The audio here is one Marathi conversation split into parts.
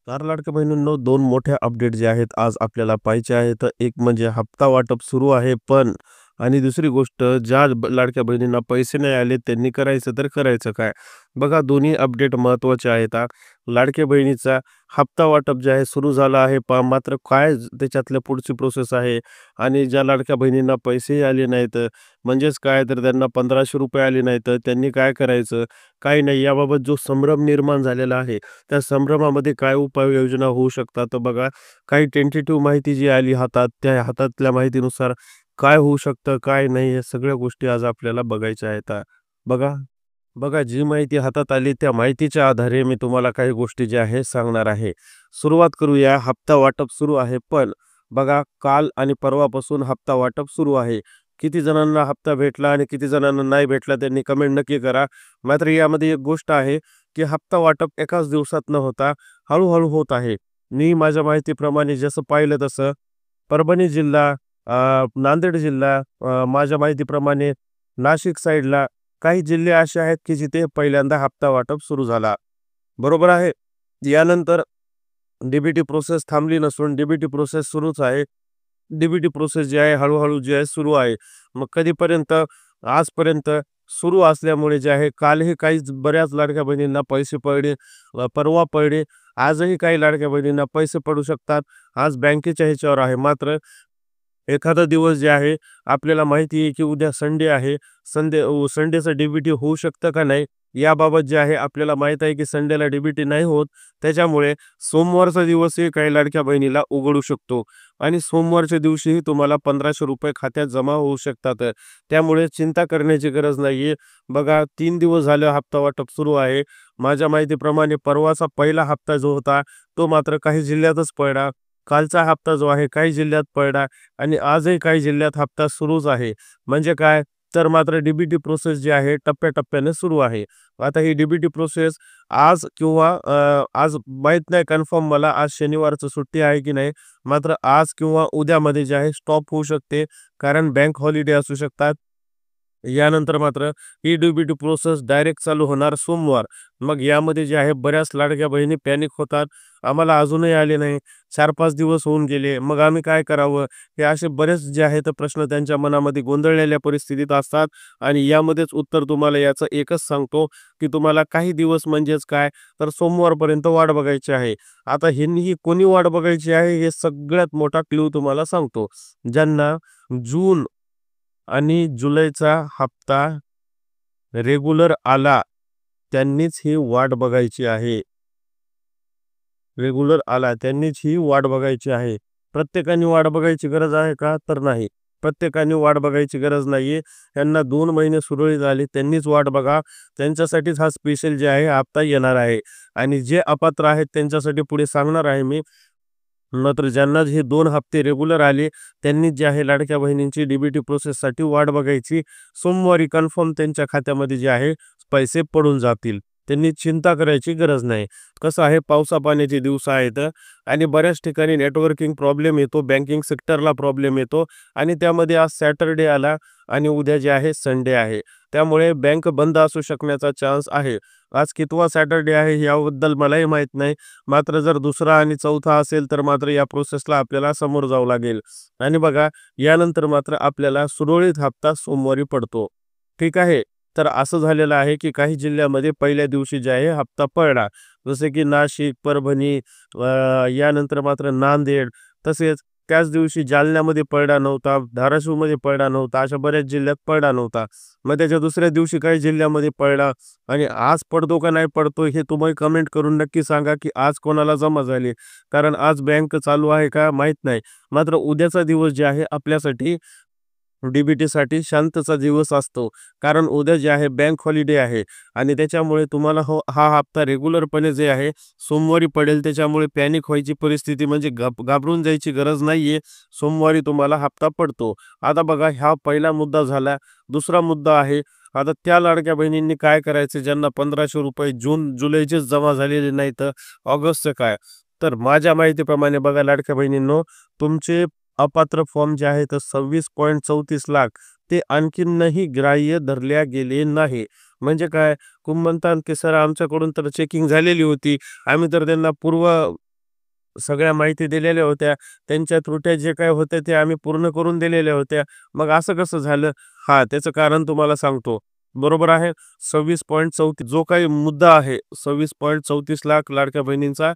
तर लाडक्या बहिणींनो, 2 मोठ्या अपडेट जे आहेत आज आपल्याला पाहायचे आहेत. एक म्हणजे हप्ता वाटप सुरू आहे पण आणि दुसरी गोष्ट ज्या लाडक्या बहिणींना पैसे नाही आले त्यांनी करायचं तर करायचं काय? बघा दोन्ही अपडेट महत्त्वाचे आहेत हां. लाडक्या बहिणीचा हप्ता वाटप जे आहे सुरू झालं आहे मात्र काय त्याच्यातल्या पुढची प्रोसेस आहे आणि ज्या लाडक्या बहिणींना पैसेही आले नाहीत म्हणजेच काय तर त्यांना ₹1500 आले नाहीत, त्यांनी काय करायचं? काय नाही याबाबत जो संभ्रम निर्माण झालेला आहे त्या संभ्रमामध्ये काय उपाययोजना होऊ शकतात तर बघा, काही टेंटेटिव्ह माहिती जी आली हातात, त्या हातातल्या माहितीनुसार काय होऊ शकतं, काय नाही, या सगळ्या गोष्टी आज आपल्याला बघायच्या आहेत. बघा बघा, जी माहिती हातात आली त्या माहितीच्या आधारे मी तुम्हाला काही गोष्टी ज्या आहेत सांगणार आहे. सुरुवात करूया. हप्ता वाटप सुरू आहे, पण बघा काल आणि परवापासून हप्ता वाटप सुरू आहे. किती जणांना हप्ता भेटला आणि किती जणांना नाही भेटला त्यांनी कमेंट नक्की करा. मात्र यामध्ये एक गोष्ट आहे, की हप्ता वाटप एकाच दिवसात न होता हळू होत आहे. मी माझ्या माहितीप्रमाणे जसं पाहिलं तसं परभणी जिल्हा, नांदेड जिल्हा, माझ्या माहितीप्रमाणे नाशिक साईडला काही जिल्हे असे आहेत, की जिथे पहिल्यांदा हप्ता वाटप सुरू झाला. बरोबर आहे. यानंतर डी प्रोसेस थांबली नसून डी प्रोसेस सुरूच आहे. डी प्रोसेस जी आहे हळू जी आहे सुरू आहे. मग कधीपर्यंत? आजपर्यंत सुरू असल्यामुळे जे आहे कालही काही बऱ्याच लाडक्या बहिणींना पैसे पडले, परवा पडले. आजही काही लाडक्या बहिणींना पैसे पडू शकतात. आज बँकेच्या ह्याच्यावर आहे. मात्र एखादा दिवस जे आहे आपल्याला माहिती आहे, की उद्या संडे आहे. संडेचं डी होऊ शकतं का नाही? याबाबत जे आहे आपल्याला माहीत आहे, की संडेला डी नाही होत. त्याच्यामुळे सोमवारचा दिवसही काही लाडक्या बहिणीला उघडू शकतो आणि सोमवारच्या दिवशीही तुम्हाला ₹1500 खात्यात जमा होऊ शकतात. त्यामुळे चिंता करण्याची गरज नाहीये. बघा 3 दिवस झाले हप्ता वाटप सुरू आहे. माझ्या माहितीप्रमाणे परवाचा पहिला हप्ता जो होता, तो मात्र काही जिल्ह्यातच पडला. कालचा हप्ता जो आहे काही जिल्ह्यात पडला आणि आजही काही जिल्ह्यात हप्ता सुरूच आहे. म्हणजे काय? तर मात्र डी प्रोसेस जी आहे टप्प्याटप्प्याने सुरू आहे. आता ही डी प्रोसेस आज किंवा आज माहीत नाही कन्फर्म मला, आज शनिवारचं सुट्टी आहे की नाही. मात्र आज किंवा उद्यामध्ये जे आहे स्टॉप होऊ शकते. कारण बँक हॉलिडे असू शकतात. यानंतर मात्र ही डी प्रोसेस डायरेक्ट चालू होणार सोमवार. मग यामध्ये जे आहे बऱ्याच लाडक्या बहिणी पॅनिक होतात. आम्हाला अजूनही आले नाही. 4-5 दिवस होऊन गेले. मग आम्ही काय करावं? हे असे बरेच जे आहेत प्रश्न त्यांच्या मनामध्ये गोंधळलेल्या परिस्थितीत असतात आणि यामध्येच उत्तर तुम्हाला याचं एकच सांगतो, की तुम्हाला काही दिवस म्हणजेच काय तर सोमवारपर्यंत वाट बघायची आहे. आता ही कोणी वाट बघायची आहे हे सगळ्यात मोठा क्लू तुम्हाला सांगतो. ज्यांना जून आणि जुलैचा हप्ता रेग्युलर आला, त्यांनीच ही वाट बघायची आहे. रेग्युलर आला त्यांनीच ही वाट बघायची आहे. प्रत्येकाने वाट बघायची गरज आहे का? तर नाही. प्रत्येकाने वाट बघायची गरज नाहीये. यांना 2 महिने सुरळीत आले त्यांनीच वाट बघा. त्यांच्यासाठीच हा स्पेशल जे आहे हप्ता येणार आहे आणि जे अपात्र आहेत त्यांच्यासाठी पुढे सांगणार आहे मी. मात्र ज्यांना हे 2 हप्ते रेग्युलर आले, त्यांनी जे आहे लाडक्या बहिणींची डी प्रोसेससाठी वाट बघायची. सोमवारी कन्फर्म त्यांच्या खात्यामध्ये जे आहे पैसे पडून जातील. त्यांनी चिंता करायची गरज नाही. कसं आहे पावसा-पाण्याचे दिवस आहेत आणि बऱ्याच ठिकाणी नेटवर्किंग प्रॉब्लेम येतो, बँकिंग सेक्टरला प्रॉब्लेम येतो आणि त्यामध्ये आज सॅटरडे आला आणि उद्या जे आहे संडे आहे. त्यामुळे बँक बंद असू शकण्याचा चान्स आहे. आज कितवा सॅटरडे आहे याबद्दल मलाही माहीत नाही. मात्र जर दुसरा आणि चौथा असेल तर मात्र या प्रोसेसला आपल्याला समोर जावं लागेल आणि बघा यानंतर मात्र आपल्याला सुरळीत हप्ता सोमवारी पडतो. ठीक आहे. तर असं झालेलं आहे, की काही जिल्ह्यामध्ये पहिल्या दिवशी जे आहे हप्ता पडला. जसे की नाशिक, परभणी, यानंतर मात्र नांदेड, तसेच त्याच दिवशी जालन्यामध्ये पडला नव्हता, धाराशिवमध्ये पडला नव्हता, अशा बऱ्याच जिल्ह्यात पडला नव्हता. मग त्याच्या दुसऱ्या दिवशी काही जिल्ह्यामध्ये पडला आणि आज पडतो का नाही पडतो हे तुम्ही कमेंट करून नक्की सांगा, की आज कोणाला जमा झाले. कारण आज बँक चालू आहे का माहीत नाही. मात्र उद्याचा दिवस जे आहे आपल्यासाठी डी-बी-टीसाठी शांतचा दिवस असतो. कारण उद्या जे आहे बँक हॉलिडे आहे आणि त्याच्यामुळे तुम्हाला हा हप्ता रेग्युलरपणे जे आहे सोमवारी पडेल. त्याच्यामुळे पॅनिक व्हायची परिस्थिती म्हणजे घाबरून जायची गरज नाहीये. सोमवारी तुम्हाला हप्ता पडतो. आता बघा हा पहिला मुद्दा झाला. दुसरा मुद्दा आहे, आता त्या लाडक्या बहिणींनी काय करायचं ज्यांना ₹1500 जून जुलैचेच जमा झालेले नाहीत, ऑगस्टचं काय? तर माझ्या माहितीप्रमाणे बघा लाडक्या बहिणींनो, तुमचे अपात्र फॉर्म जे आहेत 26.34 लाख ते आणखीनही ग्राह्य धरल्या गेले नाही. म्हणजे काय? म्हणतात की सर आमच्याकडून तर चेकिंग झालेली होती. आम्ही तर त्यांना सगळ्या माहिती दिलेल्या होत्या. त्यांच्या त्रुट्या जे काही होत्या ते आम्ही पूर्ण करून दिलेल्या होत्या. मग असं कसं झालं? हां, त्याचं कारण तुम्हाला सांगतो. बरोबर आहे. 26.34 जो काही मुद्दा आहे, 26.34 लाख लाडक्या बहिणींचा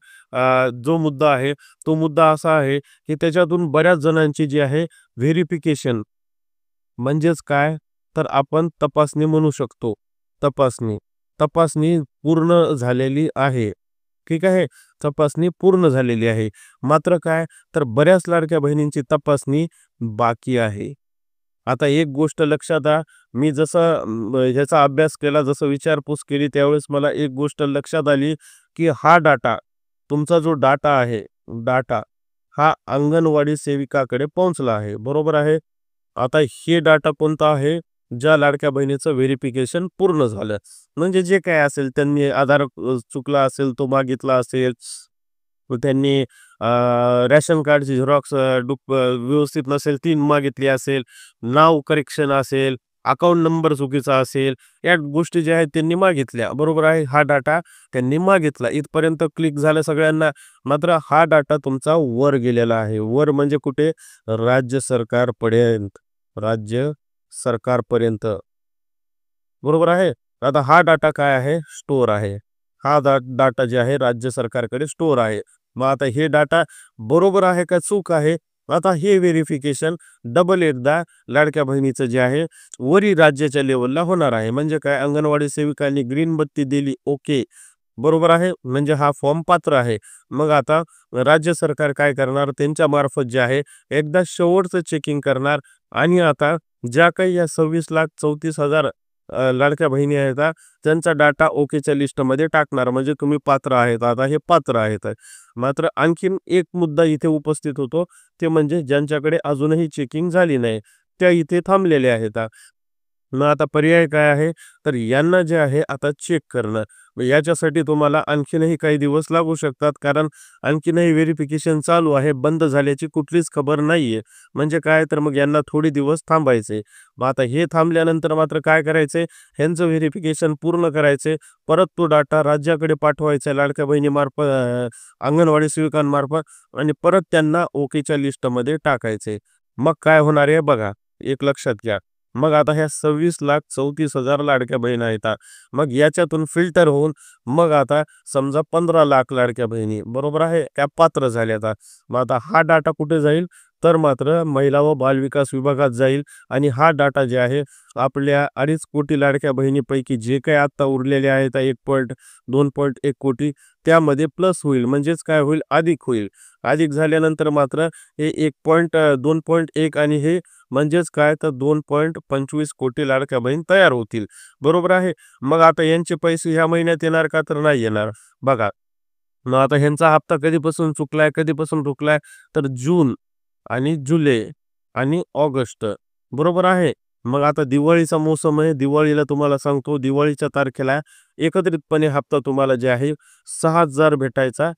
जो मुद्दा आहे, तो मुद्दा असा आहे, की त्याच्यातून बऱ्याच जणांची जी आहे व्हेरिफिकेशन म्हणजेच काय? तर आपण तपासणी म्हणू शकतो. तपासणी. तपासणी पूर्ण झालेली आहे. ठीक आहे. तपासणी पूर्ण झालेली आहे. मात्र काय? तर बऱ्याच लाडक्या बहिणींची तपासणी बाकी आहे. आता एक गोष्ट लक्षात मी जसं ह्याचा अभ्यास केला, जसं विचारपूस केली त्यावेळेस मला एक गोष्ट लक्षात आली, की हा डाटा, तुमचा जो डाटा आहे, डाटा हा अंगणवाडी सेविकाकडे पोहोचला आहे. बरोबर आहे. आता हे डाटा कोणता आहे? ज्या लाडक्या बहिणीचं व्हेरिफिकेशन पूर्ण झालं. म्हणजे जे काही असेल त्यांनी आधार चुकला असेल तो मागितला असेल. व त्यांनी रेशन कार्डची झेरॉक्स व्यवस्थित नसेल ती मागितली असेल. नाव करेक्शन असेल, अकाउंट नंबर चुकीचा असेल, या गोष्टी ज्या आहेत त्यांनी मागितल्या. बरोबर आहे. हा डाटा त्यांनी मागितला. इथपर्यंत क्लिक झालं सगळ्यांना. मात्र हा डाटा तुमचा वर गेलेला आहे. वर म्हणजे कुठे? राज्य सरकारपर्यंत. राज्य सरकारपर्यंत. बरोबर आहे. आता हा डाटा काय आहे? स्टोअर आहे. हा डाटा जे आहे राज्य सरकारकडे स्टोअर आहे. मग आता हे डाटा बरोबर आहे का चूक आहे? आता हे व्हेरिफिकेशन डबल एकदा लाडक्या बहिणीचं जे आहे वरी राज्याच्या लेवलला होणार आहे. म्हणजे काय? अंगणवाडी सेविकांनी ग्रीन बत्ती दिली, ओके. बरोबर आहे. म्हणजे हा फॉर्म पात्र आहे. मग आता राज्य सरकार काय करणार? त्यांच्या मार्फत जे आहे एकदा शेवटचं चेकिंग करणार आणि आता ज्या काही या 26,34,000 लाडक्या बहिणी आहेत त्यांचा डाटा ओकेच्या लिस्टमध्ये टाकणार. म्हणजे तुम्ही पात्र आहेत. आता हे पात्र आहेत. मात्र आणखीन एक मुद्दा इथे उपस्थित होतो, ते म्हणजे ज्यांच्याकडे अजूनही चेकिंग झाली नाही, त्या इथे थांबलेल्या आहेत. मग आता पर्याय काय आहे? तर यांना जे आहे आता चेक करणं. मग याच्यासाठी तुम्हाला आणखीनही काही दिवस लागू शकतात. कारण आणखीनही व्हेरिफिकेशन चालू आहे. बंद झाल्याची कुठलीच खबर नाहीये. म्हणजे काय? तर मग यांना थोडे दिवस थांबायचे. मग आता हे थांबल्यानंतर मात्र काय करायचंय? ह्यांचं व्हेरिफिकेशन पूर्ण करायचे. परत तो डाटा राज्याकडे पाठवायचा लाडक्या बहिणीमार्फत, अंगणवाडी सेविकांमार्फत आणि परत त्यांना ओकेच्या लिस्टमध्ये टाकायचे. मग काय होणार आहे बघा. एक लक्षात घ्या. मग आता ह्या 26,34,000 लाडक्या बहिणी आहेत. मग याच्यातून फिल्टर होऊन मग आता समजा 15 लाख लाडक्या बहिणी बरोबर आहे त्या पात्र झाल्या. मग आता हा डाटा कुठे जाईल? तर मात्र महिला व बालविकास विभागात जाईल आणि हा डाटा जे आहे आपल्या 2.5 कोटी लाडक्या बहिणीपैकी जे काही आता उरलेले आहेत 2.1 कोटी त्यामध्ये प्लस होईल. म्हणजेच काय होईल? अधिक होईल. अधिक झाल्यानंतर मात्र हे 2.1 आणि हे म्हणजेच काय? तर 2.25 कोटी लाडक्या बहीण तयार होतील. बरोबर आहे. मग आता यांचे पैसे ह्या महिन्यात येणार का? तर नाही येणार. बघा. मग आता ह्यांचा हप्ता कधीपासून चुकलाय? कधीपासून चुकलाय? तर जून आणि जुलै आणि ऑगस्ट. बरोबर आहे. मग आता दिवाळीचा मोसम आहे. दिवाळीला तुम्हाला सांगतो दिवाळीच्या तारखेला एकत्रितपणे हप्ता तुम्हाला जे आहे 6,000 भेटायचा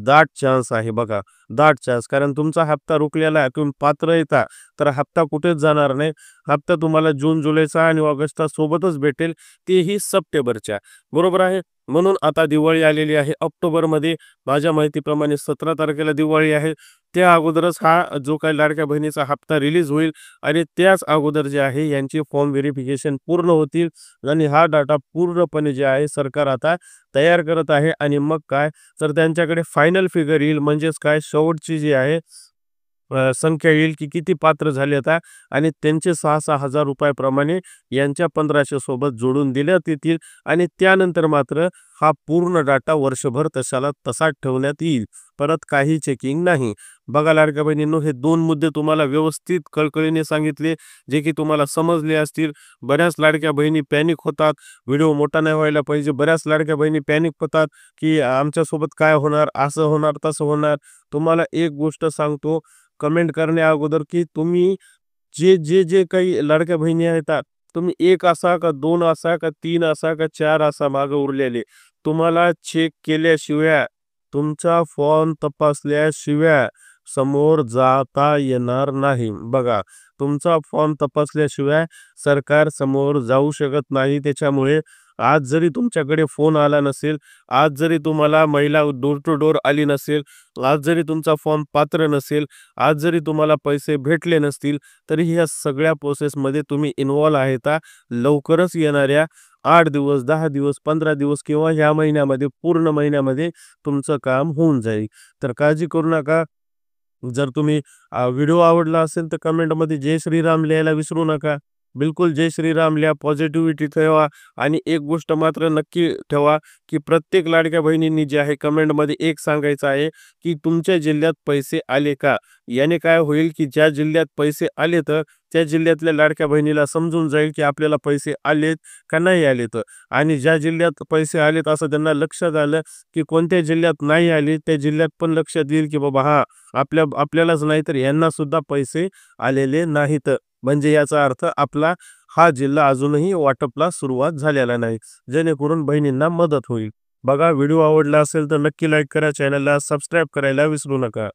दाट चान्स आहे बघा. दाट चान्स. कारण तुमचा हप्ता रुकलेला आहे. तुम्ही पात्र येता तर हप्ता कुठेच जाणार नाही. हप्ता तुम्हाला जून, जुलैचा आणि ऑगस्टचा सोबतच भेटेल, तेही सप्टेंबरच्या. बरोबर आहे. म्हणून आता दिवाळी आलेली आहे. ऑक्टोबरमध्ये माझ्या माहितीप्रमाणे 17 तारखेला दिवाळी आहे. त्या अगोदरच हा जो काही लाडक्या बहिणीचा हप्ता रिलीज होईल आणि त्याच अगोदर जे आहे यांची फॉर्म व्हेरिफिकेशन पूर्ण होतील आणि हा डाटा पूर्णपणे जे आहे सरकार आता तयार करत आहे. आणि मग काय? तर त्यांच्याकडे फायनल फिगर येईल. म्हणजेच काय? शेवटची जी आहे संख्या येईल की किती पात्र झाले आता आणि त्यांचे 6,000 हजार रुपयाप्रमाणे यांच्या 1500 सोबत जोडून दिल्यात येतील आणि त्यानंतर मात्र हा पूर्ण डाटा वर्षभर तशाला तसाच ठेवण्यात येईल. परत काही चेकिंग नाही. बघा लाडक्या बहिणींनो, हे 2 मुद्दे तुम्हाला व्यवस्थित कळकळीने सांगितले, जे की तुम्हाला समजले असतील. बऱ्याच लाडक्या बहिणी पॅनिक होतात. व्हिडिओ मोठा नाही व्हायला पाहिजे. बऱ्याच लाडक्या बहिणी पॅनिक होतात की आमच्यासोबत काय होणार? असं होणार, तसं होणार. तुम्हाला एक गोष्ट सांगतो, कमेंट करण्या अगोदर की तुम्ही जे काही लाडक्या बहिणी आहेत तुम्ही 1 असा का 2 असा का 3 असा का 4 असा मागे उरलेले, तुम्हाला चेक केल्याशिवाय, तुमचा फॉर्म तपासल्याशिवाय समोर जाता येणार नाही. बघा, तुमचा फॉर्म तपासल्याशिवाय सरकार समोर जाऊ शकत नाही. त्याच्यामुळे आज जरी तुमच्याकडे फोन आला नसेल, आज जरी तुम्हाला महिला डोर टू डोर आली नसेल, आज जरी तुमचा फॉर्म पात्र नसेल, आज जरी तुम्हाला पैसे भेटले नसतील, तरी ह्या सगळ्या प्रोसेसमध्ये तुम्ही इन्व्हॉल्व आहेत. लवकरच येणाऱ्या 8 दिवस, 10 दिवस, 15 दिवस किंवा ह्या महिन्यामध्ये, पूर्ण महिन्यामध्ये तुमचं काम होऊन जाईल. तर काळजी करू नका. जर तुम्ही व्हिडिओ आवडला असेल तर कमेंटमध्ये जय श्रीराम लिहायला विसरू नका. बिलकुल जय श्रीराम लिहा, पॉझिटिव्हिटी ठेवा आणि एक गोष्ट मात्र नक्की ठेवा, की प्रत्येक लाडक्या बहिणींनी जे आहे कमेंटमध्ये एक सांगायचं आहे, की तुमच्या जिल्ह्यात पैसे आले का? याने काय होईल, की ज्या जिल्ह्यात पैसे आलेत, त्या जिल्ह्यातल्या लाडक्या बहिणीला समजून जाईल, की आपल्याला पैसे आलेत का नाही आलेत. आणि ज्या जिल्ह्यात पैसे आलेत असं त्यांना लक्षात आलं, की कोणत्या जिल्ह्यात नाही आले, त्या जिल्ह्यात पण लक्षात येईल, की बाबा हां, आपल्यालाच नाही तर यांना सुद्धा पैसे आलेले नाहीत. म्हणजे याचा अर्थ आपला हा जिल्हा अजूनही वाटपला सुरुवात झालेला नाही. जेणेकरून बहिणींना मदत होईल. बघा व्हिडिओ आवडला असेल तर नक्की लाईक करा, चॅनलला सबस्क्राईब करायला विसरू नका.